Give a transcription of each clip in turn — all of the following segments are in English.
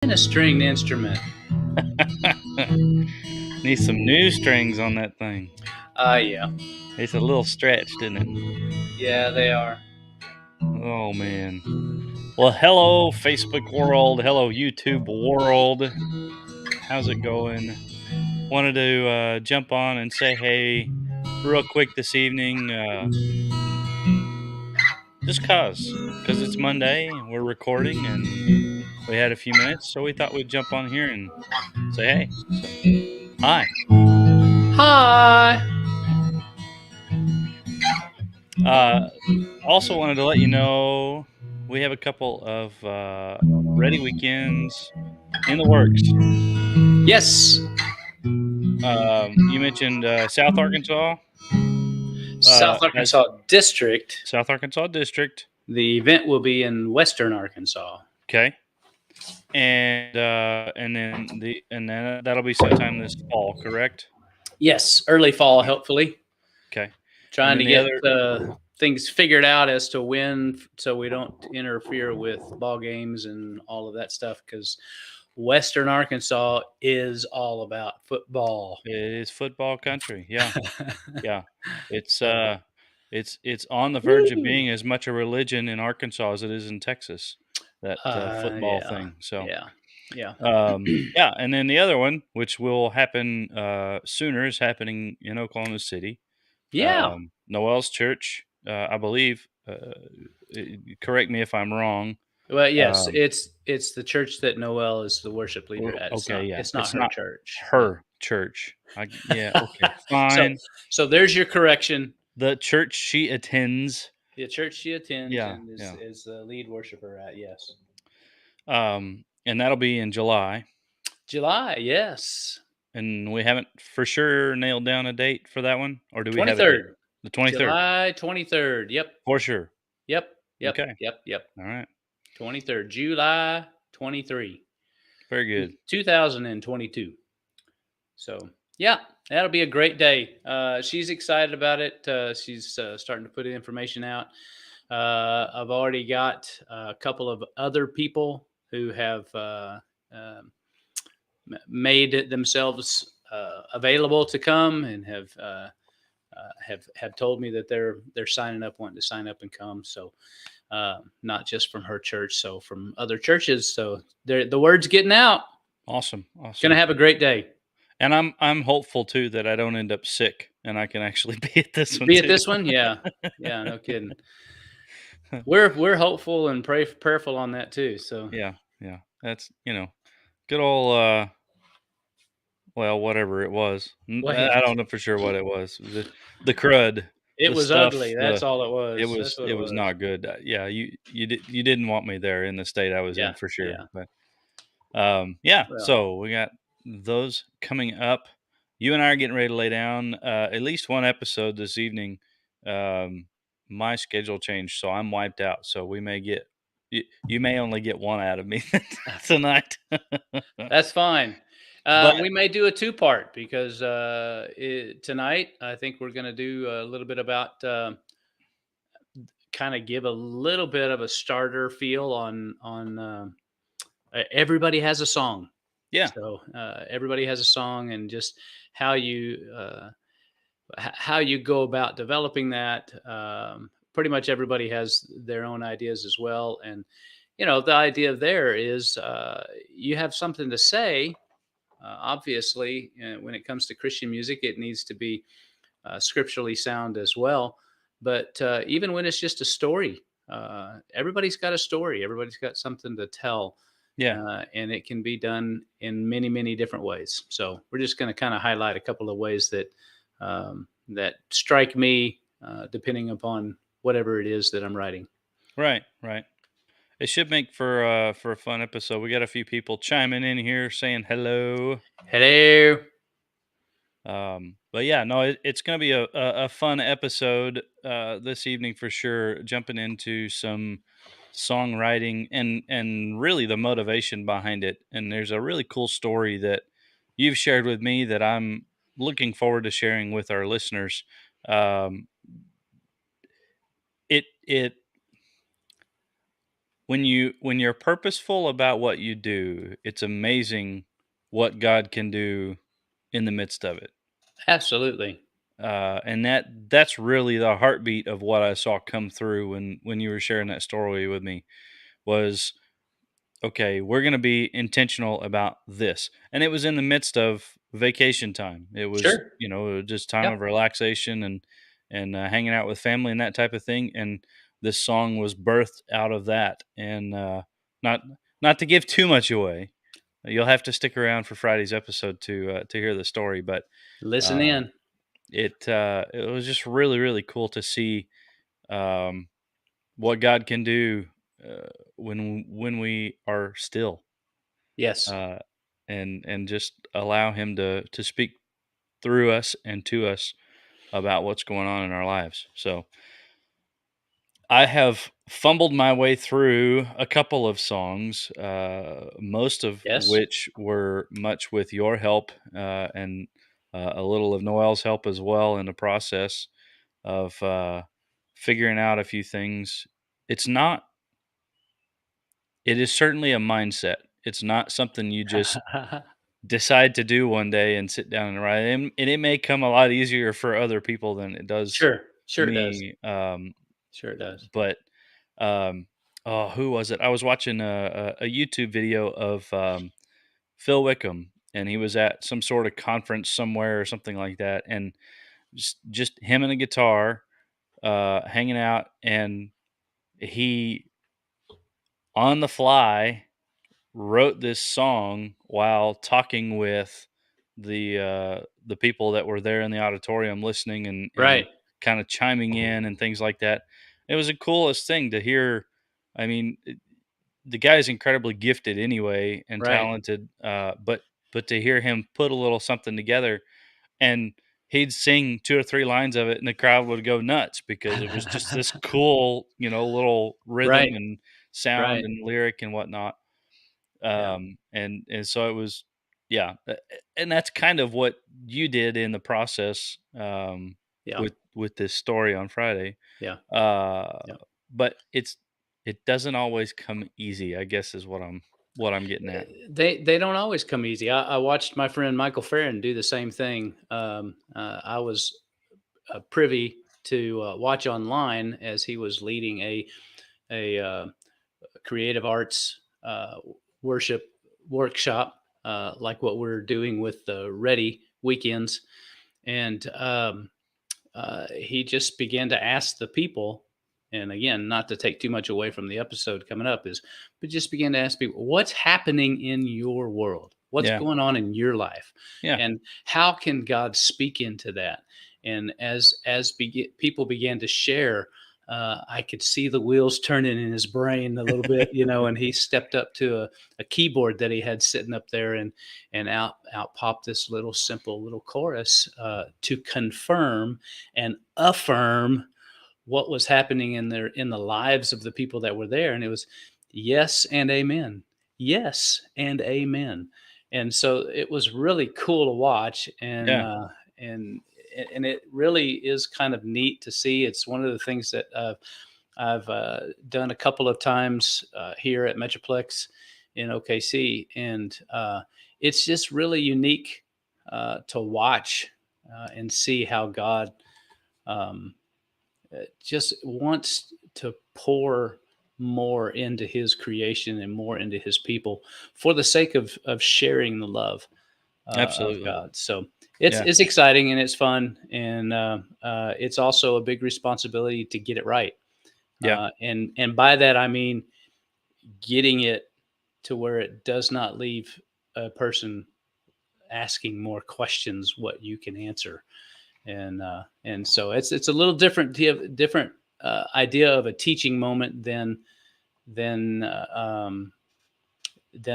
And a stringed instrument. Need some new strings on that thing. Yeah. It's a little stretched, isn't it? Yeah, they are. Oh, man. Well, hello, Facebook world. Hello, YouTube world. How's it going? Wanted to jump on and say hey real quick this evening. Just because it's Monday and we're recording and we had a few minutes, so we thought we'd jump on here and say hey. So, hi. Hi. Uh, Also wanted to let you know we have a couple of ready weekends in the works. Yes. You mentioned South Arkansas, South as Arkansas District. South Arkansas District. The event will be in Western Arkansas. Okay, and then that'll be sometime this fall, correct? Yes, early fall, hopefully. Okay, and Trying then to the get other. things figured out as to when, so we don't interfere with ball games and all of that stuff. Because Western Arkansas is all about football. It is football country. Yeah, yeah. It's So, uh, it's on the verge of woo. being as much a religion in Arkansas as it is in Texas. That football Yeah, thing. So. yeah, yeah. Yeah, and then the other one, which will happen sooner, is happening in Oklahoma City. Yeah. Noel's church, I believe. Correct me if I'm wrong. Well, yes, Um, it's the church that Noel is the worship leader at. It's okay, not yeah, it's not it's her not church. Yeah. her church. Yeah, okay, so fine. so there's your correction. The church she attends. The church she attends Yeah, and is yeah. is the lead worshiper at. Yes. And that'll be in July. July. Yes. And we haven't for sure nailed down a date for that one, or do we have a date? 23rd. The 23rd, July 23rd. Yep. for sure. Yep. Yep. Okay, Yep. Yep. all right, 23rd. July 23. very good. 2022. So yeah, that'll be a great day. She's excited about it. She's starting to put information out. I've already got a couple of other people who have um made themselves available to come and have told me that they're signing up, wanting to sign up and come. So not just from her church, so from other churches. So the word's getting out. Awesome, Gonna awesome. have a great day. And I'm hopeful too that I don't end up sick and I can actually be at this one Be at too. this one, yeah, yeah, no kidding. We're hopeful and prayerful on that too. So Yeah, yeah. That's, good old well, whatever it was. wait, I don't know for sure what it was. The crud, it the was stuff, ugly. That's all it it was. That's was what it it was was. not good. Yeah, you didn't want me there in the state I was in Yeah, for sure. yeah. But yeah, Well, so we got those coming up. You and I are getting ready to lay down at least one episode this evening. Um, my schedule changed, so I'm wiped out. So we may get you may only get one out of me tonight. that's fine. But We may do a two-part because tonight I think we're going to do a little bit about kind of give a little bit of a starter feel on everybody has a song. yeah, So everybody has a song, and just how you how you go about developing that. Pretty much everybody has their own ideas as well, and the idea there is you have something to say. Obviously, when it comes to Christian music, it needs to be scripturally sound as well. But even when it's just a story, everybody's got a story. Everybody's got something to tell, yeah. and it can be done in many, many different ways. So we're just going to kind of highlight a couple of ways that strike me, depending upon whatever it is that I'm writing. Right, right. It should make for a fun episode. We got a few people chiming in here saying hello. Hello. But yeah, no, it's going to be a fun episode this evening for sure. Jumping into some songwriting and really the motivation behind it. And there's a really cool story that you've shared with me that I'm looking forward to sharing with our listeners. Um, it when you're purposeful about what you do, it's amazing what God can do in the midst of it. Absolutely. And that's really the heartbeat of what I saw come through when you were sharing that story with me was okay, we're going to be intentional about this. And it was in the midst of vacation time. It was, Sure. just time Yeah. of relaxation and hanging out with family and that type of thing. And this song was birthed out of that. And not not to give too much away, you'll have to stick around for Friday's episode to hear the story. But Listen uh, in. it was just really really cool to see um, what God can do when we are still Yes. uh, and just allow him to speak through us and to us about what's going on in our lives. So I have fumbled my way through a couple of songs, most of Yes. which were much with your help and a little of Noel's help as well in the process of figuring out a few things. It's not. It is certainly a mindset. It's not something you just decide to do one day and sit down and write, and it may come a lot easier for other people than it does Sure. Sure it does. me, Sure it does. but, um oh, who was it? I was watching a YouTube video of, Phil Wickham, and he was at some sort of conference somewhere or something like that, and just him and a guitar, hanging out, and he, on the fly, wrote this song while talking with the people that were there in the auditorium listening and Right. kind of chiming in and things like that. It was the coolest thing to hear. I mean, the guy's incredibly gifted anyway and Right. talented, but to hear him put a little something together and he'd sing 2 or 3 lines of it and the crowd would go nuts because it was just this cool, little rhythm Right. and sound Right. and lyric and whatnot. Yeah. And so it was, yeah, and that's kind of what you did in the process, Yeah. with this story on Friday. Yeah. Uh, Yeah. but it doesn't always come easy, I guess is what I'm getting at. They don't always come easy. I watched my friend Michael Farron do the same thing. I was privy to watch online as he was leading a creative arts worship workshop, like what we're doing with the Ready weekends, and he just began to ask the people, and again, not to take too much away from the episode coming up, but just began to ask people, what's happening in your world? What's Yeah, going on in your life? yeah, And how can God speak into that? And people began to share, I could see the wheels turning in his brain a little bit, and he stepped up to a keyboard that he had sitting up there, and out popped this little simple little chorus to confirm and affirm what was happening in the lives of the people that were there, and it was yes and amen, yes and amen. And so it was really cool to watch, yeah, and and it really is kind of neat to see. It's one of the things that I've done a couple of times here at Metroplex in OKC, and it's just really unique to watch and see how God um, just wants to pour more into His creation and more into His people for the sake of sharing the love of absolutely. God. So it's Yeah, it's exciting and it's fun, and it's also a big responsibility to get it right. yeah, And by that I mean getting it to where it does not leave a person asking more questions what you can answer. And so it's a little different idea of a teaching moment than than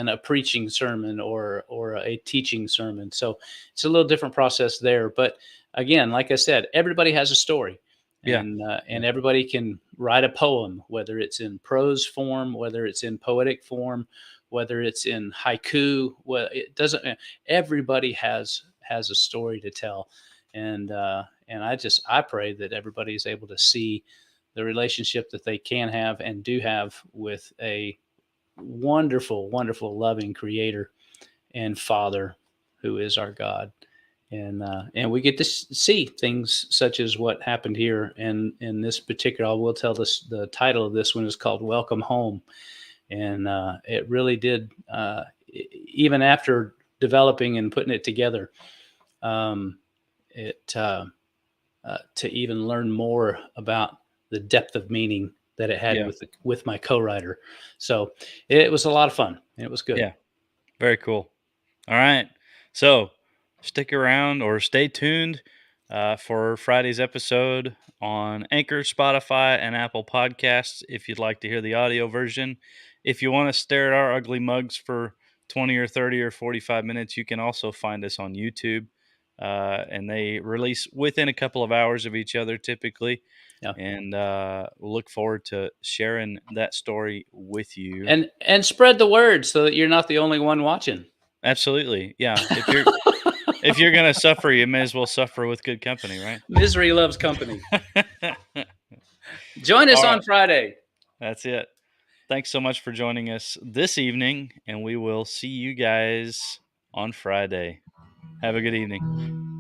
a preaching sermon or a teaching sermon. So it's a little different process there. But again, like I said, everybody has a story, yeah, and yeah, everybody can write a poem, whether it's in prose form, whether it's in poetic form, whether it's in haiku. Well, it doesn't. Everybody has a story to tell, and I pray that everybody is able to see the relationship that they can have and do have with a wonderful, wonderful, loving Creator and Father who is our God. And we get to see things such as what happened here. And in this particular, I will tell this, the title of this one is called Welcome Home. And it really did, even after developing and putting it together, um, it to even learn more about the depth of meaning that it had Yeah. with my co-writer. So it was a lot of fun. It was good. Yeah. Very cool. All right. So stick around or stay tuned for Friday's episode on Anchor, Spotify, and Apple Podcasts if you'd like to hear the audio version. If you want to stare at our ugly mugs for 20 or 30 or 45 minutes, you can also find us on YouTube. And they release within a couple of hours of each other typically. Yeah. And we'll look forward to sharing that story with you. And spread the word so that you're not the only one watching. Absolutely. Yeah. If you're gonna suffer, you may as well suffer with good company, right? Misery loves company. Join us All on right. Friday. That's it. Thanks so much for joining us this evening, and we will see you guys on Friday. Have a good evening.